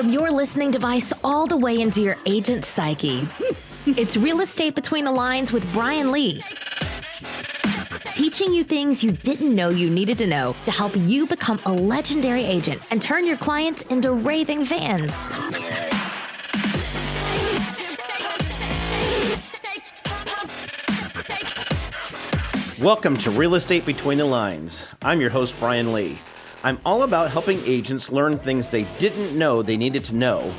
from your listening device all the way into your agent's psyche. It's Real Estate Between the Lines with Brian Lee. Teaching you things you didn't know you needed to know to help you become a legendary agent and turn your clients into raving fans. Welcome to Real Estate Between the Lines. I'm your host, Brian Lee. I'm all about helping agents learn things they didn't know they needed to know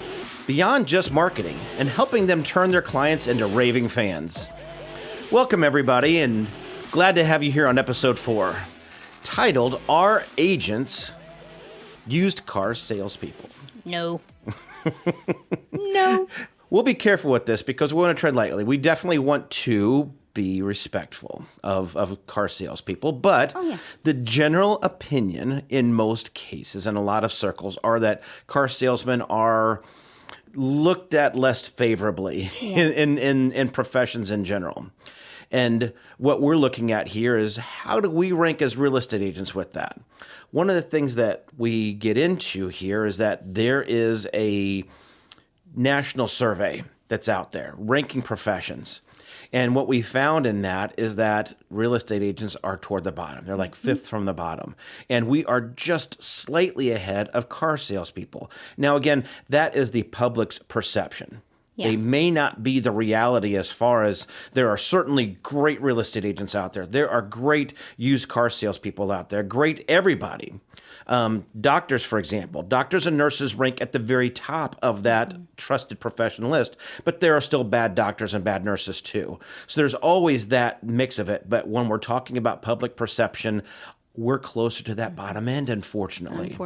beyond just marketing and helping them turn their clients into raving fans. Welcome, everybody, and glad to have you here on episode 4, titled, Are Agents Used Car Salespeople? No. No. We'll be careful with this because we want to tread lightly. We definitely want to be respectful of car salespeople, but the general opinion in most cases, in a lot of circles, are that car salesmen are looked at less favorably in professions in general. And what we're looking at here is how do we rank as real estate agents with that? One of the things that we get into here is that there is a national survey that's out there ranking professions. And what we found in that is that real estate agents are toward the bottom. They're like fifth from the bottom. And we are just slightly ahead of car salespeople. Now, again, that is the public's perception. Yeah. They may not be the reality as far as there are certainly great real estate agents out there. There are great used car salespeople out there, great everybody. Doctors, for example, doctors and nurses rank at the very top of that trusted profession list, but there are still bad doctors and bad nurses too. So there's always that mix of it. But when we're talking about public perception, we're closer to that bottom end, unfortunately.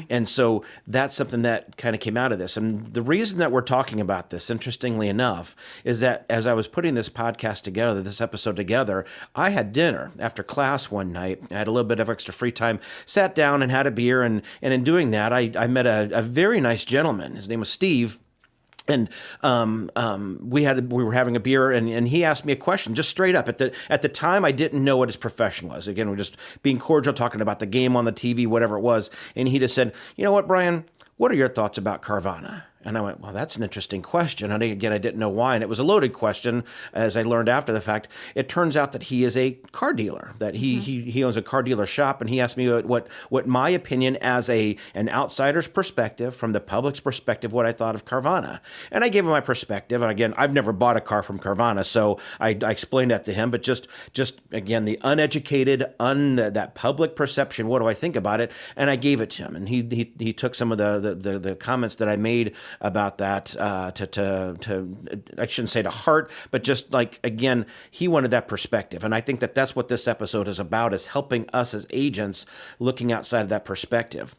And so that's something that kind of came out of this. And the reason that we're talking about this, interestingly enough, is that as I was putting this podcast together, this episode together, I had dinner after class one night. I had a little bit of extra free time, sat down and had a beer. And in doing that, I met a very nice gentleman. His name was Steve. And we were having a beer, and he asked me a question just straight up. At the time, I didn't know what his profession was. Again, we're just being cordial, talking about the game on the TV, whatever it was. And he just said, "You know what, Brian? What are your thoughts about Carvana?" And I went, well, that's an interesting question. And again, I didn't know why. And it was a loaded question, as I learned after the fact. It turns out that he is a car dealer, that he owns a car dealer shop. And he asked me what my opinion as an outsider's perspective, from the public's perspective, what I thought of Carvana. And I gave him my perspective. And again, I've never bought a car from Carvana, so I explained that to him. But just again, the uneducated, that public perception, what do I think about it? And I gave it to him. And he took some of the comments that I made about that to I shouldn't say to heart, but just like, again, he wanted that perspective. And I think that that's what this episode is about, is helping us as agents looking outside of that perspective.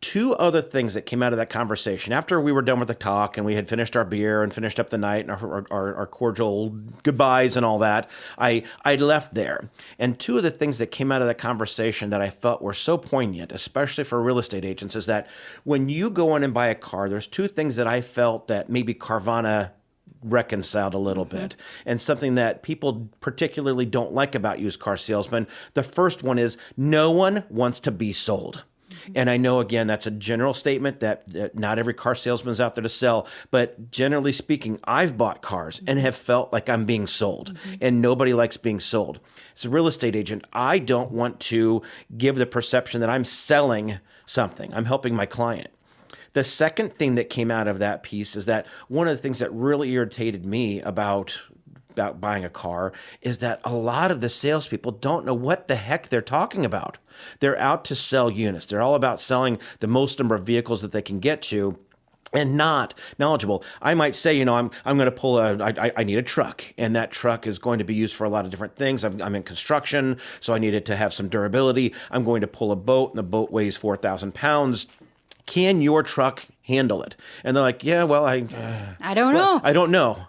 Two other things that came out of that conversation after we were done with the talk and we had finished our beer and finished up the night and our cordial goodbyes and all that, I left there. And two of the things that came out of that conversation that I felt were so poignant, especially for real estate agents, is that when you go in and buy a car, there's two things that I felt that maybe Carvana reconciled a little bit, and something that people particularly don't like about used car salesmen. The first one is no one wants to be sold. And I know, again, that's a general statement that not every car salesman is out there to sell. But generally speaking, I've bought cars and have felt like I'm being sold, and nobody likes being sold. As a real estate agent, I don't want to give the perception that I'm selling something. I'm helping my client. The second thing that came out of that piece is that one of the things that really irritated me about buying a car is that a lot of the salespeople don't know what the heck they're talking about. They're out to sell units. They're all about selling the most number of vehicles that they can get to, and not knowledgeable. I might say, I'm going to pull I need a truck, and that truck is going to be used for a lot of different things. I'm in construction, so I need it to have some durability. I'm going to pull a boat, and the boat weighs 4,000 pounds. Can your truck handle it? And they're like, yeah, well, I don't know. I don't know.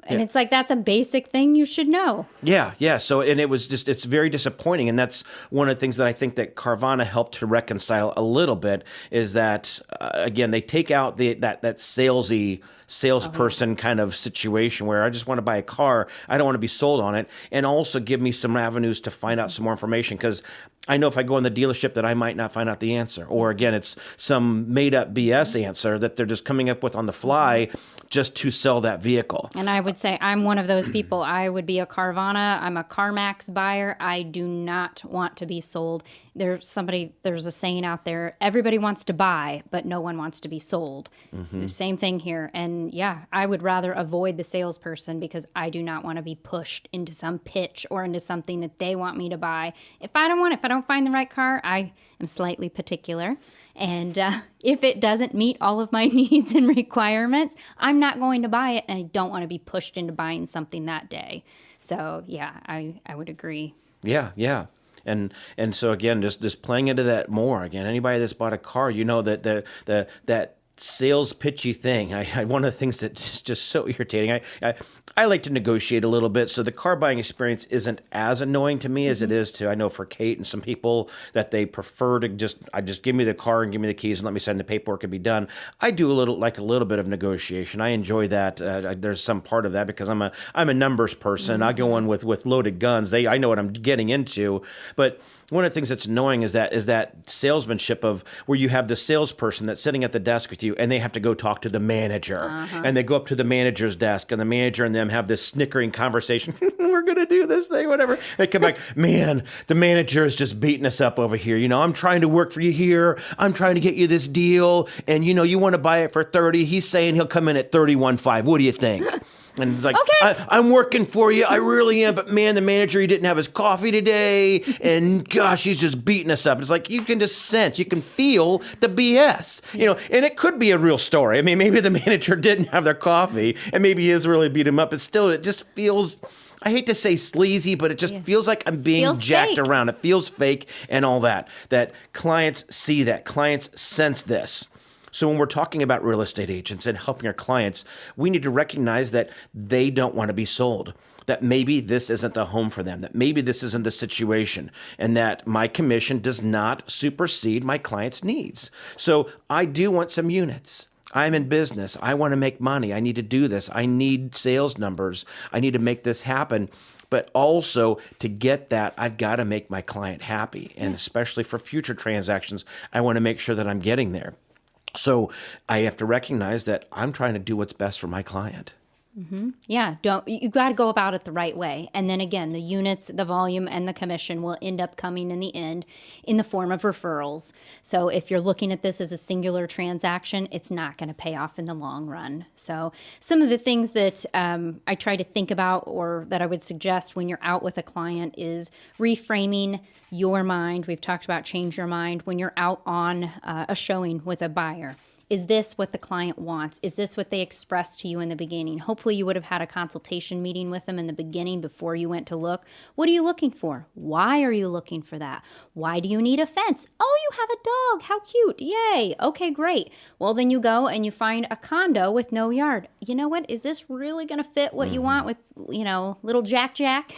And it's like, that's a basic thing you should know. Yeah. So, and it's very disappointing. And that's one of the things that I think that Carvana helped to reconcile a little bit, is that, again, they take out that salesy salesperson kind of situation where I just want to buy a car. I don't want to be sold on it. And also give me some avenues to find out some more information. Because I know if I go in the dealership that I might not find out the answer. Or again, it's some made up BS answer that they're just coming up with on the fly just to sell that vehicle. And I would say I'm one of those people. I would be a Carvana. I'm a CarMax buyer. I do not want to be sold. There's a saying out there, everybody wants to buy, but no one wants to be sold. Same thing here. And yeah, I would rather avoid the salesperson because I do not want to be pushed into some pitch or into something that they want me to buy. If I don't find the right car, I am slightly particular. And if it doesn't meet all of my needs and requirements, I'm not going to buy it. And I don't want to be pushed into buying something that day. So yeah, I would agree. Yeah. And so again, just playing into that more. Again, anybody that's bought a car, you know that sales pitchy thing. One of the things that's just so irritating. I like to negotiate a little bit, so the car buying experience isn't as annoying to me as it is to, I know for Cate and some people that they prefer to just give me the car and give me the keys and let me sign the paperwork and be done. I do a little bit of negotiation. I enjoy that. There's some part of that because I'm a numbers person. I go in with loaded guns. I know what I'm getting into, but one of the things that's annoying is that salesmanship of where you have the salesperson that's sitting at the desk with you and they have to go talk to the manager and they go up to the manager's desk and the manager and them have this snickering conversation. We're going to do this thing, whatever. They come back, man, the manager is just beating us up over here. I'm trying to work for you here. I'm trying to get you this deal. And you want to buy it for 30. He's saying he'll come in at 31.5. What do you think? And it's like, okay. I'm working for you. I really am. But man, the manager, he didn't have his coffee today. And gosh, he's just beating us up. It's like, you can just sense, you can feel the BS, and it could be a real story. I mean, maybe the manager didn't have their coffee and maybe he has really beat him up. But still, it just feels, I hate to say sleazy, but it just feels like I'm being jacked around. It feels fake and all that clients see that, clients sense this. So when we're talking about real estate agents and helping our clients, we need to recognize that they don't want to be sold, that maybe this isn't the home for them, that maybe this isn't the situation, and that my commission does not supersede my client's needs. So I do want some units. I'm in business. I want to make money. I need to do this. I need sales numbers. I need to make this happen. But also to get that, I've got to make my client happy. And especially for future transactions, I want to make sure that I'm getting there. So I have to recognize that I'm trying to do what's best for my client. Yeah, you got to go about it the right way. And then again, the units, the volume, and the commission will end up coming in the end in the form of referrals. So if you're looking at this as a singular transaction, it's not going to pay off in the long run. So some of the things that I try to think about or that I would suggest when you're out with a client is reframing your mind. We've talked about change your mind when you're out on a showing with a buyer. Is this what the client wants? Is this what they expressed to you in the beginning? Hopefully you would have had a consultation meeting with them in the beginning before you went to look. What are you looking for? Why are you looking for that? Why do you need a fence? Oh, you have a dog. How cute. Yay. Okay, great. Well, then you go and you find a condo with no yard. You know what? Is this really going to fit what you want with, little Jack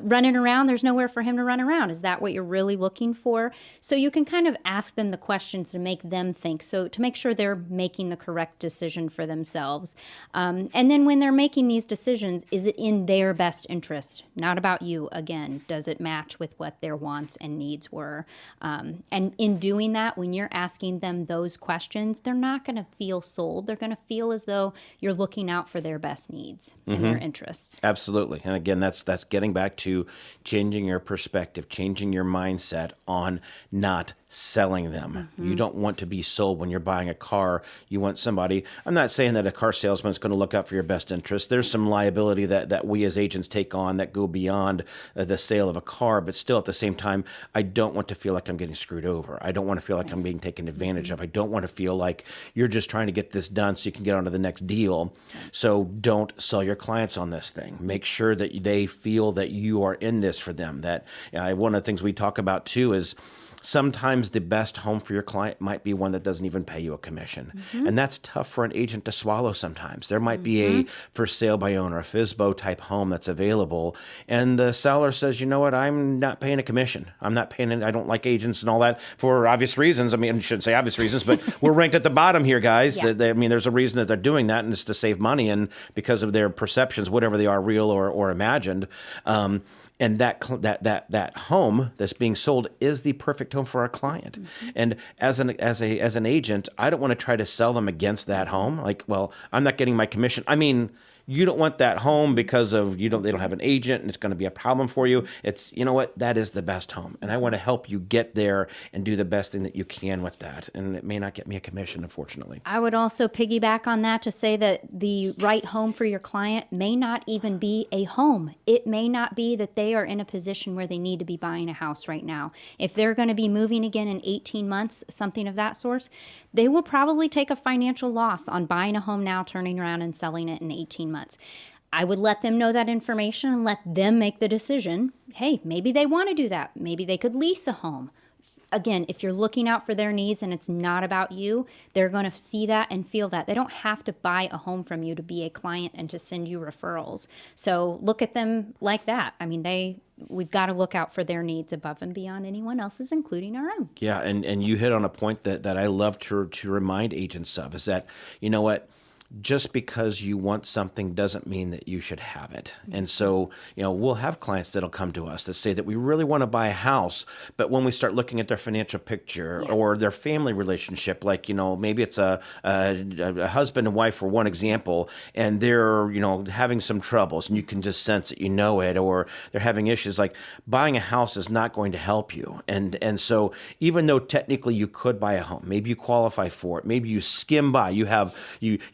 running around? There's nowhere for him to run around. Is that what you're really looking for? So you can kind of ask them the questions to make them think. So to make sure they're making the correct decision for themselves. And then when they're making these decisions, is it in their best interest? Not about you. Again, does it match with what their wants and needs were? And in doing that, when you're asking them those questions, they're not going to feel sold. They're going to feel as though you're looking out for their best needs and their interests. Absolutely. And again, that's getting back to changing your perspective, changing your mindset on not selling them. You don't want to be sold when you're buying a car. You want somebody, I'm not saying that a car salesman is going to look out for your best interest. There's some liability that we as agents take on that go beyond the sale of a car, but still at the same time, I don't want to feel like I'm getting screwed over. I don't want to feel like I'm being taken advantage of. I don't want to feel like you're just trying to get this done so you can get on to the next deal. So don't sell your clients on this thing. Make sure that they feel that you are in this for them. That one of the things we talk about too is sometimes the best home for your client might be one that doesn't even pay you a commission. And that's tough for an agent to swallow sometimes. There might be a for sale by owner, a FSBO type home that's available. And the seller says, you know what, I'm not paying a commission. I'm not paying it. I don't like agents and all that for obvious reasons. I mean, I shouldn't say obvious reasons, but we're ranked at the bottom here, guys. Yeah. There's a reason that they're doing that, and it's to save money and because of their perceptions, whatever they are, real or imagined. And that home that's being sold is the perfect home for our client. And as an agent, I don't want to try to sell them against that home. Like, well, I'm not getting my commission. I mean, you don't want that home because of they don't have an agent and it's going to be a problem for you. It's, you know what, that is the best home. And I want to help you get there and do the best thing that you can with that. And it may not get me a commission, unfortunately. I would also piggyback on that to say that the right home for your client may not even be a home. It may not be that they are in a position where they need to be buying a house right now. If they're going to be moving again in 18 months, something of that sort, they will probably take a financial loss on buying a home now, turning around and selling it in 18 months. I would let them know that information and let them make the decision. Hey, maybe they want to do that. Maybe they could lease a home. Again, if you're looking out for their needs and it's not about you, they're going to see that and feel that. They don't have to buy a home from you to be a client and to send you referrals. So look at them like that. I mean, we've got to look out for their needs above and beyond anyone else's, including our own. Yeah, and you hit on a point that I love to remind agents of, is that, you know what, just because you want something doesn't mean that you should have it. And so, we'll have clients that'll come to us that say that we really want to buy a house, but when we start looking at their financial picture or their family relationship, like, maybe it's a husband and wife, for one example, and they're, having some troubles and you can just sense it, it, or they're having issues, like buying a house is not going to help you. And so even though technically you could buy a home, maybe you qualify for it, maybe you skim by, you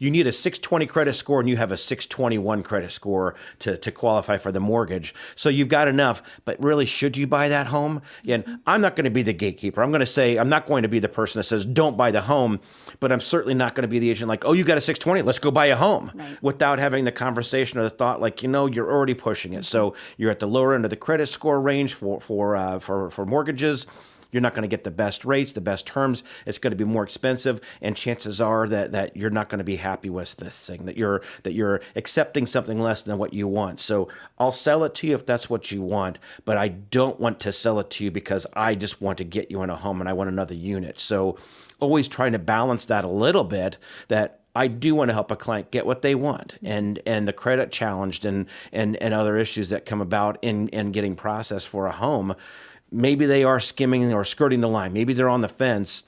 need a 620 credit score and you have a 621 credit score to qualify for the mortgage. So you've got enough, but really, should you buy that home? And I'm not going to be the gatekeeper. I'm going to say, I'm not going to be the person that says, don't buy the home, but I'm certainly not going to be the agent like, oh, you got a 620, let's go buy a home, without having the conversation or the thought, like, you're already pushing it. So you're at the lower end of the credit score range for mortgages. You're not going to get the best rates, the best terms. It's going to be more expensive, and chances are that you're not going to be happy with this thing, that you're accepting something less than what you want. So I'll sell it to you if that's what you want, but I don't want to sell it to you because I just want to get you in a home and I want another unit. So always trying to balance that a little bit, that I do want to help a client get what they want, and the credit challenged and other issues that come about in getting processed for a home. Maybe they are skimming or skirting the line. Maybe they're on the fence.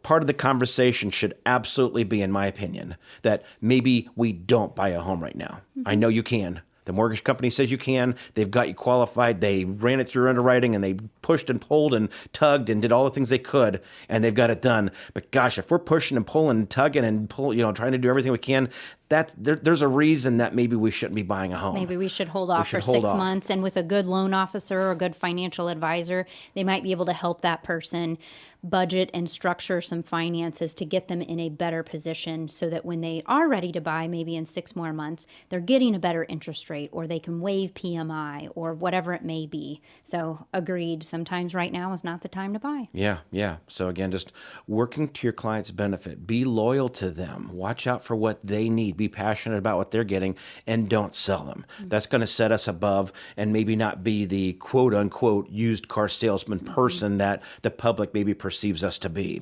Part of the conversation should absolutely be, in my opinion, that maybe we don't buy a home right now. I know you can. The mortgage company says you can. They've got you qualified. They ran it through underwriting and they pushed and pulled and tugged and did all the things they could, and they've got it done. But gosh, if we're pushing and pulling and tugging and trying to do everything we can, there's a reason that maybe we shouldn't be buying a home. Maybe we should hold off for 6 months, and with a good loan officer or a good financial advisor, they might be able to help that person budget and structure some finances to get them in a better position, so that when they are ready to buy, maybe in 6 more months, they're getting a better interest rate, or they can waive PMI or whatever it may be. So agreed, sometimes right now is not the time to buy. Yeah. So again, just working to your client's benefit. Be loyal to them. Watch out for what they need. Be passionate about what they're getting, and don't sell them. That's going to set us above and maybe not be the quote unquote used car salesman person that the public maybe perceives us to be.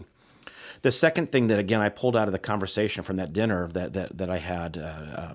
The second thing that, again, I pulled out of the conversation from that dinner that I had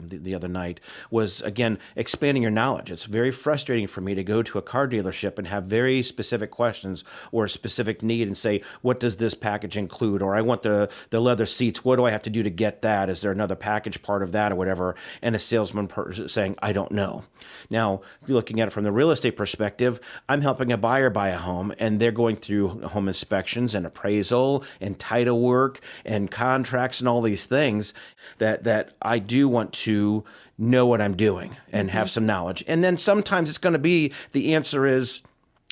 the other night was, again, expanding your knowledge. It's very frustrating for me to go to a car dealership and have very specific questions or a specific need and say, what does this package include? Or I want the leather seats. What do I have to do to get that? Is there another package part of that or whatever? And a salesman saying, I don't know. Now, looking at it from the real estate perspective, I'm helping a buyer buy a home, and they're going through home inspections and appraisal and title work and contracts and all these things that I do want to know what I'm doing and have some knowledge. And then sometimes it's going to be, the answer is,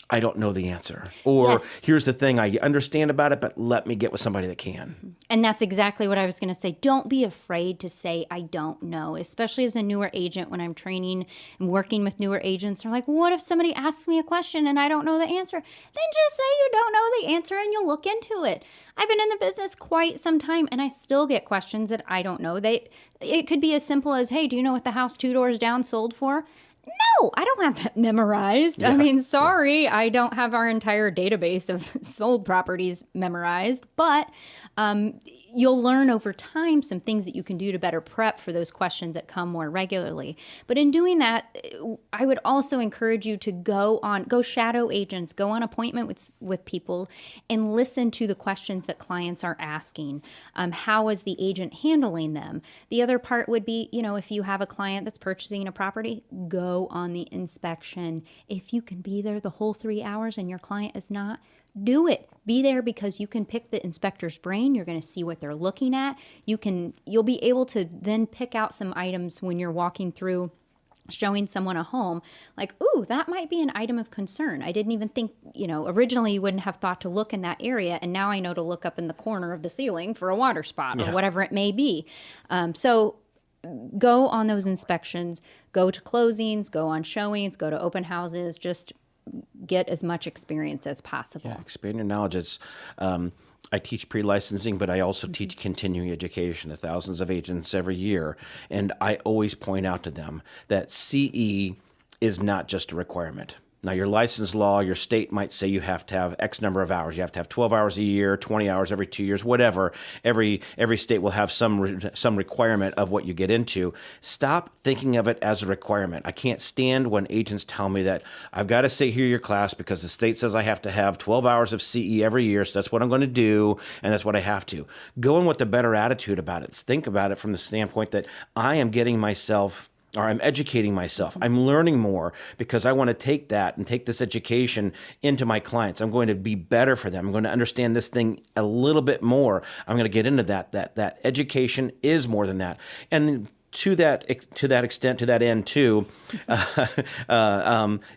I don't know the answer. Or here's the thing, I understand about it, but let me get with somebody that can. And that's exactly what I was going to say. Don't be afraid to say, I don't know, especially as a newer agent. When I'm training and working with newer agents, they're like, what if somebody asks me a question and I don't know the answer? Then just say you don't know the answer and you'll look into it. I've been in the business quite some time, and I still get questions that I don't know. It could be as simple as, hey, do you know what the house 2 doors down sold for? No, I don't have that memorized. Yeah. I mean, sorry, I don't have our entire database of sold properties memorized, but you'll learn over time some things that you can do to better prep for those questions that come more regularly. But in doing that, I would also encourage you to go shadow agents, go on appointment with people and listen to the questions that clients are asking. How is the agent handling them? The other part would be, if you have a client that's purchasing a property, go on the inspection. If you can be there the whole 3 hours and your client is not, do it. Be there because you can pick the inspector's brain. You're going to see what they're looking at. You'll be able to then pick out some items when you're walking through showing someone a home, like, ooh, that might be an item of concern. I didn't even think, originally you wouldn't have thought to look in that area, and now I know to look up in the corner of the ceiling for a water spot or whatever it may be. So go on those inspections, go to closings, go on showings, go to open houses, just get as much experience as possible. Yeah, expand your knowledge. It's, I teach pre-licensing, but I also teach continuing education to thousands of agents every year. And I always point out to them that CE is not just a requirement. Now, your license law, your state might say you have to have X number of hours. You have to have 12 hours a year, 20 hours every 2 years, whatever. Every state will have some requirement of what you get into. Stop thinking of it as a requirement. I can't stand when agents tell me that I've got to sit here your class because the state says I have to have 12 hours of CE every year, so that's what I'm going to do, and that's what I have to. Go in with a better attitude about it. Think about it from the standpoint that I am getting myself, or I'm educating myself. I'm learning more because I want to take that and take this education into my clients. I'm going to be better for them. I'm going to understand this thing a little bit more. I'm going to get into that education is more than that. And to that extent, to that end too,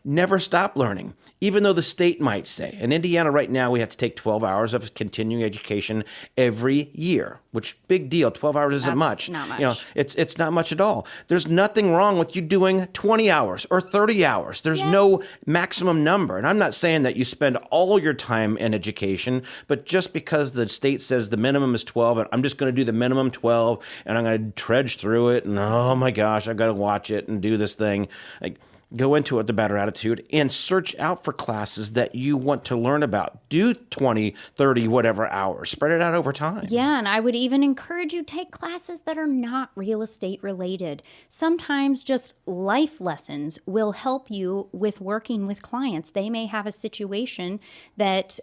never stop learning. Even though the state might say, in Indiana right now, we have to take 12 hours of continuing education every year, which big deal. 12 hours isn't much. Not much. It's not much at all. There's nothing wrong with you doing 20 hours or 30 hours. There's no maximum number. And I'm not saying that you spend all your time in education, but just because the state says the minimum is 12, and I'm just going to do the minimum 12, and I'm going to trudge through it, and oh my gosh, I've got to watch it and do this thing. Go into it with a better attitude and search out for classes that you want to learn about. Do 20, 30, whatever hours. Spread it out over time. Yeah, and I would even encourage you to take classes that are not real estate related. Sometimes just life lessons will help you with working with clients. They may have a situation that,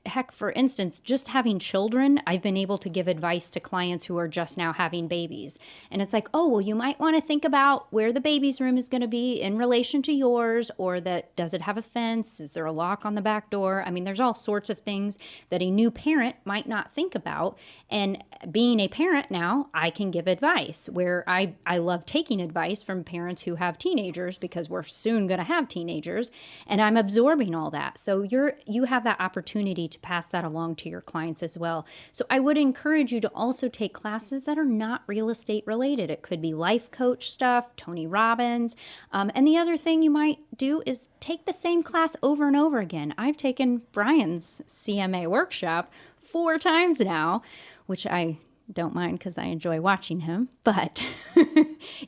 heck, for instance, just having children, I've been able to give advice to clients who are just now having babies. And it's like, oh, well, you might want to think about where the baby's room is going to be in relation to yours, or does it have a fence? Is there a lock on the back door? I mean, there's all sorts of things that a new parent might not think about. And being a parent now, I can give advice where I love taking advice from parents who have teenagers because we're soon going to have teenagers, and I'm absorbing all that. So you have that opportunity to pass that along to your clients as well. So I would encourage you to also take classes that are not real estate related. It could be life coach stuff, Tony Robbins, and the other thing you might do is take the same class over and over again. I've taken Brian's CMA workshop 4 times now, which I don't mind because I enjoy watching him. But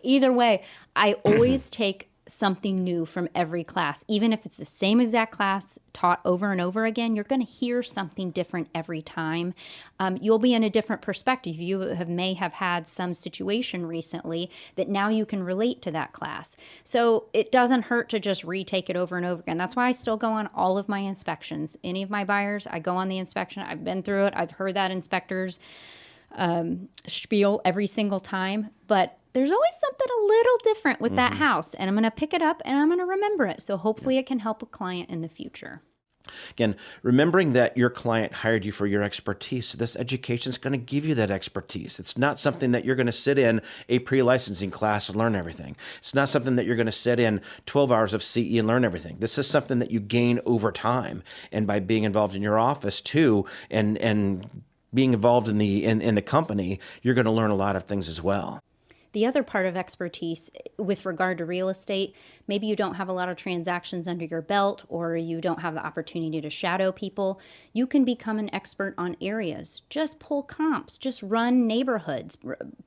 either way, I always take something new from every class. Even if it's the same exact class taught over and over again, you're going to hear something different every time. You'll be in a different perspective. You may have had some situation recently that now you can relate to that class. So it doesn't hurt to just retake it over and over again. That's why I still go on all of my inspections. Any of my buyers, I go on the inspection. I've been through it. I've heard that inspector's spiel every single time, but there's always something a little different with that house, and I'm going to pick it up and I'm going to remember it. So hopefully it can help a client in the future. Again, remembering that your client hired you for your expertise, so this education is going to give you that expertise. It's not something that you're going to sit in a pre-licensing class and learn everything. It's not something that you're going to sit in 12 hours of CE and learn everything. This is something that you gain over time, and by being involved in your office too, and being involved in the company, you're going to learn a lot of things as well. The other part of expertise with regard to real estate, maybe you don't have a lot of transactions under your belt, or you don't have the opportunity to shadow people. You can become an expert on areas. Just pull comps, just run neighborhoods,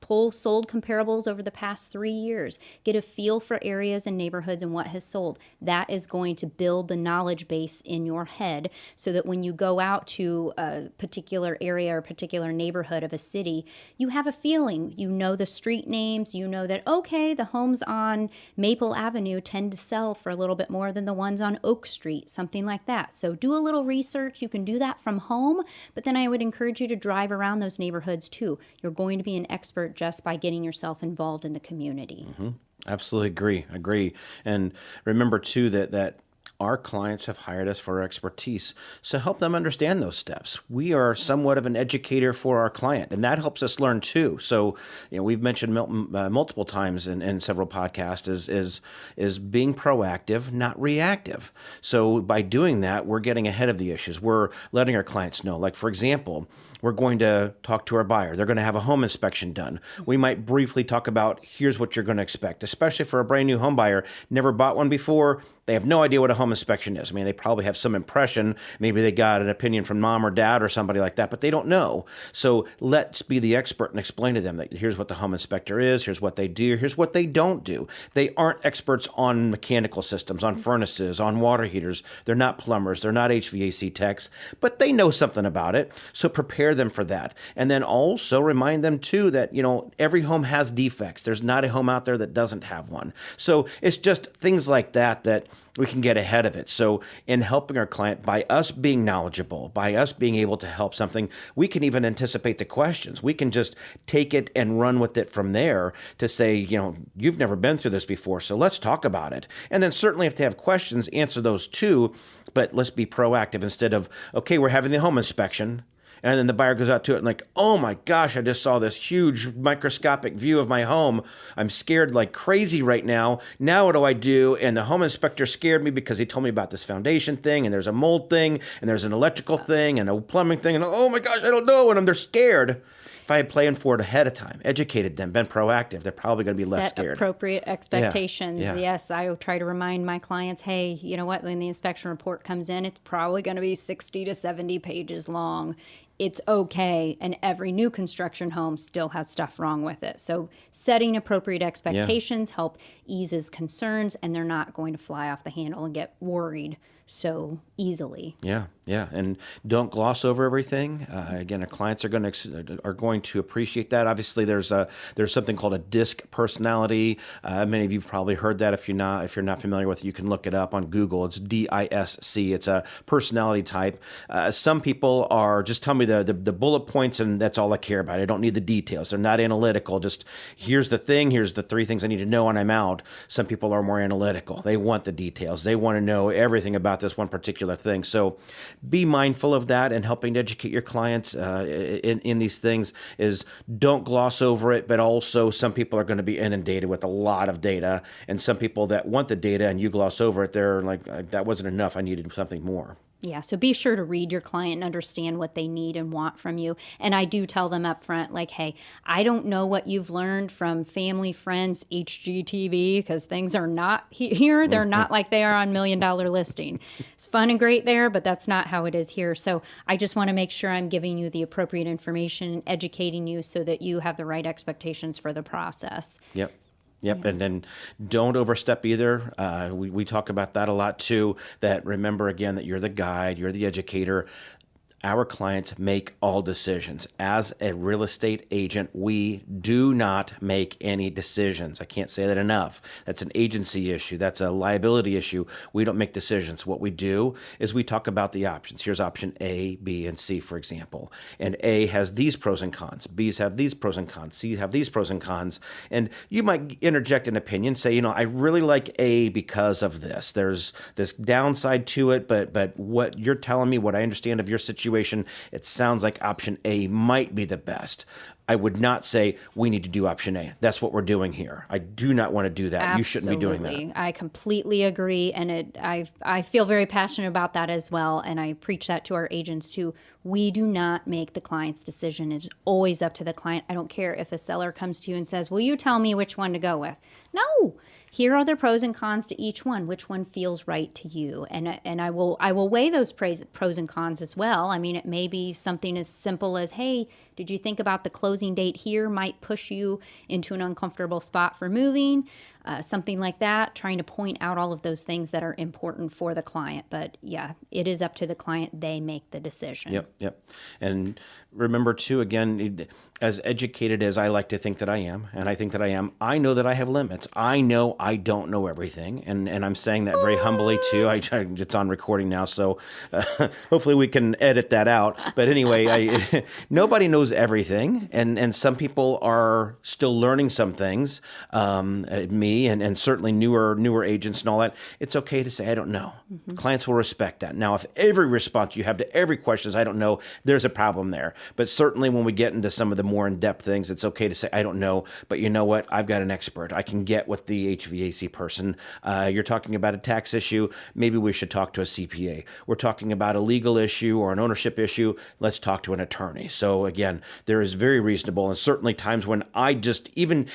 pull sold comparables over the past 3 years, get a feel for areas and neighborhoods and what has sold. That is going to build the knowledge base in your head so that when you go out to a particular area or particular neighborhood of a city, you have a feeling. You know the street names, you know that, okay, the homes on Maple Avenue tend to sell for a little bit more than the ones on Oak Street, something like that. So do a little research. You can do that from home, but then I would encourage you to drive around those neighborhoods too. You're going to be an expert just by getting yourself involved in the community. Mm-hmm. Absolutely agree. And remember too that our clients have hired us for our expertise, so help them understand those steps. We are somewhat of an educator for our client, and that helps us learn too. So, we've mentioned multiple times in several podcasts is being proactive, not reactive. So by doing that, we're getting ahead of the issues. We're letting our clients know. Like, for example, we're going to talk to our buyer. They're going to have a home inspection done. We might briefly talk about, here's what you're going to expect, especially for a brand new home buyer, never bought one before. They have no idea what a home inspection is. I mean, they probably have some impression. Maybe they got an opinion from mom or dad or somebody like that, but they don't know. So let's be the expert and explain to them that here's what the home inspector is, here's what they do, here's what they don't do. They aren't experts on mechanical systems, on furnaces, on water heaters. They're not plumbers. They're not HVAC techs, but they know something about it. So prepare them for that. And then also remind them too that, every home has defects. There's not a home out there that doesn't have one. So it's just things like that we can get ahead of it. So in helping our client, by us being knowledgeable, by us being able to help something, we can even anticipate the questions. We can just take it and run with it from there to say, you've never been through this before, so let's talk about it. And then certainly if they have questions, answer those too, but let's be proactive instead of, okay, we're having the home inspection. And then the buyer goes out to it and like, oh my gosh, I just saw this huge microscopic view of my home. I'm scared like crazy right now. Now what do I do? And the home inspector scared me because he told me about this foundation thing, and there's a mold thing, and there's an electrical thing, and a plumbing thing, and oh my gosh, I don't know. And they're scared. If I had planned for it ahead of time, educated them, been proactive, they're probably going to be less scared. Set appropriate expectations. Yeah. Yes, I try to remind my clients, hey, you know what? When the inspection report comes in, it's probably going to be 60 to 70 pages long. It's okay. And every new construction home still has stuff wrong with it. So setting appropriate expectations help eases concerns, and they're not going to fly off the handle and get worried so easily. Yeah. And don't gloss over everything. Again, our clients are going to appreciate that. Obviously, there's something called a DISC personality. Many of you've probably heard that. If you're not familiar with it, you can look it up on Google. It's DISC. It's a personality type. Some people are just tell me the bullet points, and that's all I care about. I don't need the details. They're not analytical. Just here's the thing. Here's the 3 things I need to know, and I'm out. Some people are more analytical. They want the details. They want to know everything about this one particular thing. So be mindful of that, and helping to educate your clients in these things is don't gloss over it, but also some people are going to be inundated with a lot of data, and some people that want the data and you gloss over it, they're like, that wasn't enough. I needed something more. Yeah, so be sure to read your client and understand what they need and want from you. And I do tell them up front, like, hey, I don't know what you've learned from family, friends, HGTV, because things are not here. They're not like they are on $1 Million Listing. It's fun and great there, but that's not how it is here. So I just want to make sure I'm giving you the appropriate information and educating you so that you have the right expectations for the process. Yep, and then don't overstep either. We talk about that a lot too, that remember again that you're the guide, you're the educator. Our clients make all decisions. As a real estate agent, we do not make any decisions. I can't say that enough. That's an agency issue. That's a liability issue. We don't make decisions. What we do is we talk about the options. Here's option A, B, and C, for example. And A has these pros and cons. B's have these pros and cons. C have these pros and cons. And you might interject an opinion, say, I really like A because of this. There's this downside to it, but what you're telling me, what I understand of your situation, situation, it sounds like option A might be the best. I would not say we need to do option A. That's what we're doing here. I do not want to do that. Absolutely. You shouldn't be doing that. I completely agree. And I feel very passionate about that as well. And I preach that to our agents too. We do not make the client's decision. It's always up to the client. I don't care if a seller comes to you and says, will you tell me which one to go with? No. Here are the pros and cons to each one. Which one feels right to you? And I will weigh those pros and cons as well. I mean, it may be something as simple as, hey, did you think about the closing date here might push you into an uncomfortable spot for moving? Something like that, trying to point out all of those things that are important for the client. But yeah, it is up to the client. They make the decision. Yep. And remember too, again, as educated as I like to think that I am, and I think that I am, I know that I have limits. I know I don't know everything. And I'm saying that very humbly too. It's on recording now, so hopefully we can edit that out. But anyway, nobody knows everything. And some people are still learning some things. Me and certainly newer agents and all that. It's okay to say, I don't know. Mm-hmm. Clients will respect that. Now, if every response you have to every question is, I don't know, there's a problem there. But certainly when we get into some of the more in-depth things, it's okay to say, I don't know, but you know what? I've got an expert. I can get with the HVAC person. You're talking about a tax issue. Maybe we should talk to a CPA. We're talking about a legal issue or an ownership issue. Let's talk to an attorney. So again, there is very reasonable, and certainly times when I just, even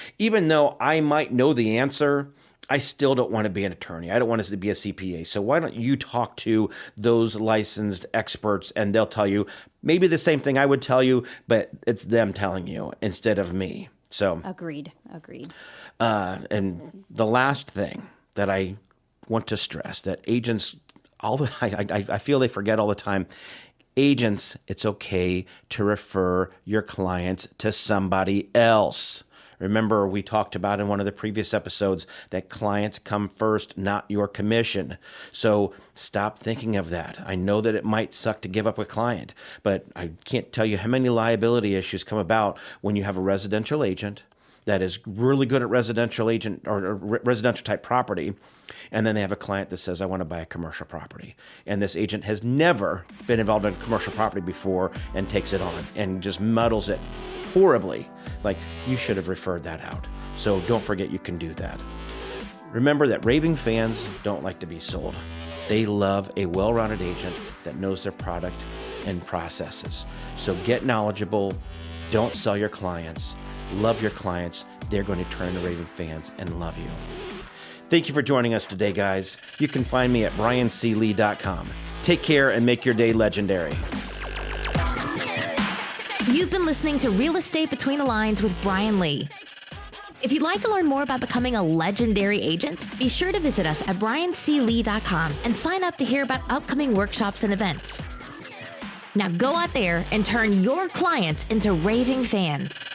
though I might know the answer, I still don't want to be an attorney. I don't want us to be a CPA. So why don't you talk to those licensed experts, and they'll tell you maybe the same thing I would tell you, but it's them telling you instead of me. So Agreed. And the last thing that I want to stress that agents, I feel they forget all the time. Agents, it's okay to refer your clients to somebody else. Remember, we talked about in one of the previous episodes that clients come first, not your commission. So stop thinking of that. I know that it might suck to give up a client, but I can't tell you how many liability issues come about when you have a residential agent that is really good at residential type property, and then they have a client that says, I want to buy a commercial property. And this agent has never been involved in commercial property before and takes it on and just muddles it horribly. Like, you should have referred that out. So don't forget you can do that. Remember that raving fans don't like to be sold. They love a well-rounded agent that knows their product and processes. So get knowledgeable. Don't sell your clients. Love your clients. They're going to turn to raving fans and love you. Thank you for joining us today, guys. You can find me at brianclee.com. Take care and make your day legendary. You've been listening to Real Estate Between the Lines with Brian Lee. If you'd like to learn more about becoming a legendary agent, be sure to visit us at brianclee.com and sign up to hear about upcoming workshops and events. Now go out there and turn your clients into raving fans.